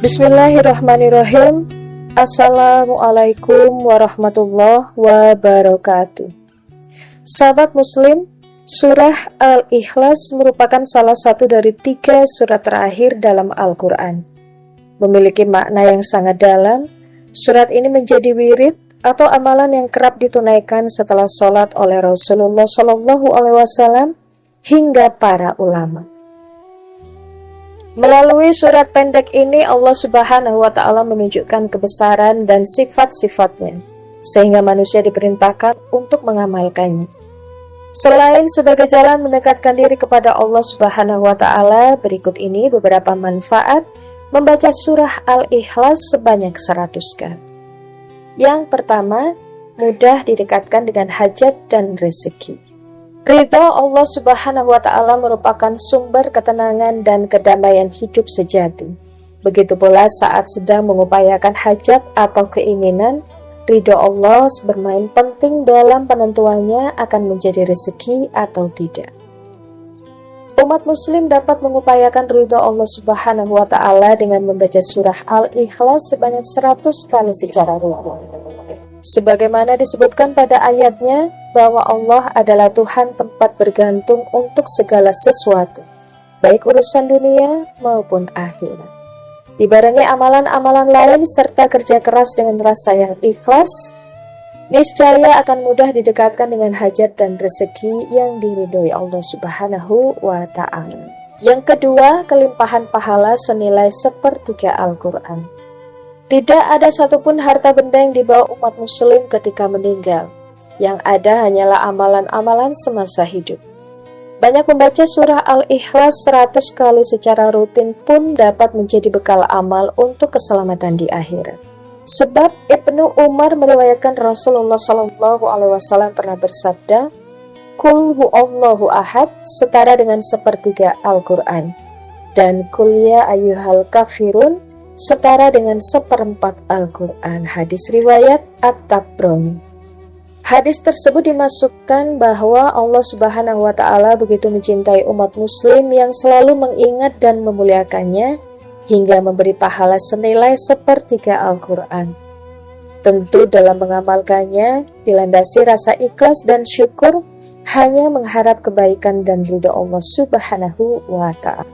Bismillahirrahmanirrahim. Assalamualaikum warahmatullahi wabarakatuh. Sahabat muslim, surah Al-Ikhlas merupakan salah satu dari 3 surat terakhir dalam Al-Quran. Memiliki makna yang sangat dalam, surat ini menjadi wirid atau amalan yang kerap ditunaikan setelah sholat oleh Rasulullah SAW hingga para ulama. Melalui surat pendek ini Allah Subhanahu wa Ta'ala menunjukkan kebesaran dan sifat-sifatnya, sehingga manusia diperintahkan untuk mengamalkannya. Selain sebagai jalan mendekatkan diri kepada Allah Subhanahu wa Ta'ala, berikut ini beberapa manfaat membaca surah Al-Ikhlas sebanyak 100 kali. Yang pertama, mudah didekatkan dengan hajat dan rezeki. Ridha Allah Subhanahu wa Ta'ala merupakan sumber ketenangan dan kedamaian hidup sejati. Begitu pula saat sedang mengupayakan hajat atau keinginan, ridha Allah bermain penting dalam penentuannya akan menjadi rezeki atau tidak. Umat muslim dapat mengupayakan ridha Allah Subhanahu wa Ta'ala dengan membaca surah Al-Ikhlas sebanyak 100 kali secara rutin. Sebagaimana disebutkan pada ayatnya, bahwa Allah adalah Tuhan tempat bergantung untuk segala sesuatu, baik urusan dunia maupun akhirat. Dibarengi amalan-amalan lain serta kerja keras dengan rasa yang ikhlas, niscaya akan mudah didekatkan dengan hajat dan rezeki yang diridhoi Allah Subhanahu wa Ta'ala. Yang kedua, kelimpahan pahala senilai 1/3 Al-Quran. Tidak ada satupun harta benda yang dibawa umat muslim ketika meninggal. Yang ada hanyalah amalan-amalan semasa hidup. Banyak membaca surah Al-Ikhlas 100 kali secara rutin pun dapat menjadi bekal amal untuk keselamatan di akhirat. Sebab Ibnu Umar meriwayatkan Rasulullah SAW pernah bersabda, "Qul huwallahu ahad" setara dengan 1/3 Al-Quran, dan "Qul ya ayyuhal kafirun" setara dengan 1/4 Al-Quran. Hadis riwayat At-Tabrani. Hadis tersebut dimasukkan bahwa Allah Subhanahu wa Ta'ala begitu mencintai umat muslim yang selalu mengingat dan memuliakannya hingga memberi pahala senilai 1/3 Al-Quran. Tentu dalam mengamalkannya dilandasi rasa ikhlas dan syukur, hanya mengharap kebaikan dan ridha Allah Subhanahu wa Ta'ala.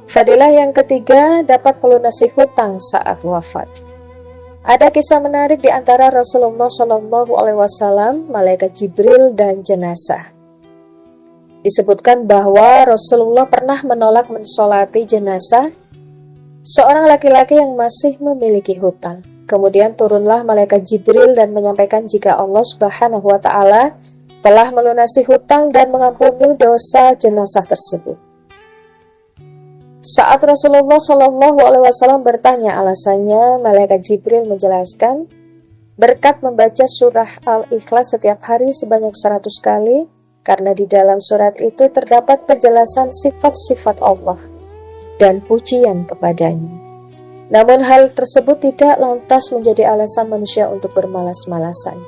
Fadilah yang ketiga, dapat melunasi hutang saat wafat. Ada kisah menarik di antara Rasulullah SAW, malaikat Jibril, dan jenazah. Disebutkan bahwa Rasulullah pernah menolak mensolati jenazah seorang laki-laki yang masih memiliki hutang. Kemudian turunlah malaikat Jibril dan menyampaikan jika Allah Subhanahu wa Ta'ala telah melunasi hutang dan mengampuni dosa jenazah tersebut. Saat Rasulullah SAW bertanya alasannya, malaikat Jibril menjelaskan, berkat membaca surah Al-Ikhlas setiap hari sebanyak 100 kali, karena di dalam surat itu terdapat penjelasan sifat-sifat Allah dan pujian kepadanya. Namun hal tersebut tidak lantas menjadi alasan manusia untuk bermalas-malasan.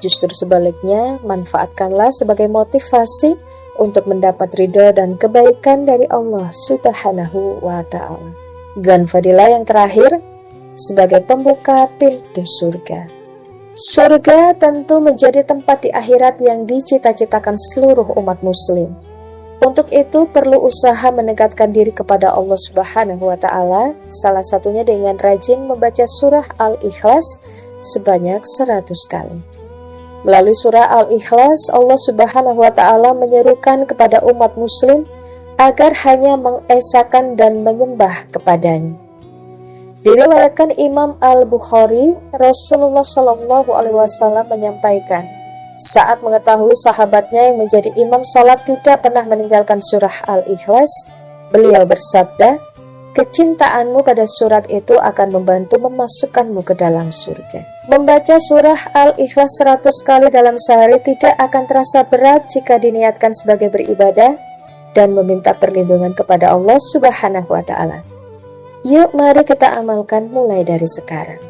Justru sebaliknya, manfaatkanlah sebagai motivasi untuk mendapat ridho dan kebaikan dari Allah Subhanahu wa Ta'ala. Dan fadilah yang terakhir, sebagai pembuka pintu surga. Surga tentu menjadi tempat di akhirat yang dicita-citakan seluruh umat muslim. Untuk itu perlu usaha mendekatkan diri kepada Allah Subhanahu wa Ta'ala, salah satunya dengan rajin membaca surah Al-Ikhlas sebanyak 100 kali. Melalui surah Al-Ikhlas, Allah Subhanahu wa Ta'ala menyerukan kepada umat muslim agar hanya mengesahkan dan menyembah kepadanya. Diriwayatkan Imam Al-Bukhari, Rasulullah SAW menyampaikan, saat mengetahui sahabatnya yang menjadi imam salat tidak pernah meninggalkan surah Al-Ikhlas, beliau bersabda, "Kecintaanmu pada surat itu akan membantu memasukkanmu ke dalam surga." Membaca surah Al-Ikhlas 100 kali dalam sehari tidak akan terasa berat jika diniatkan sebagai beribadah dan meminta perlindungan kepada Allah Subhanahu wa Ta'ala. Yuk mari kita amalkan mulai dari sekarang.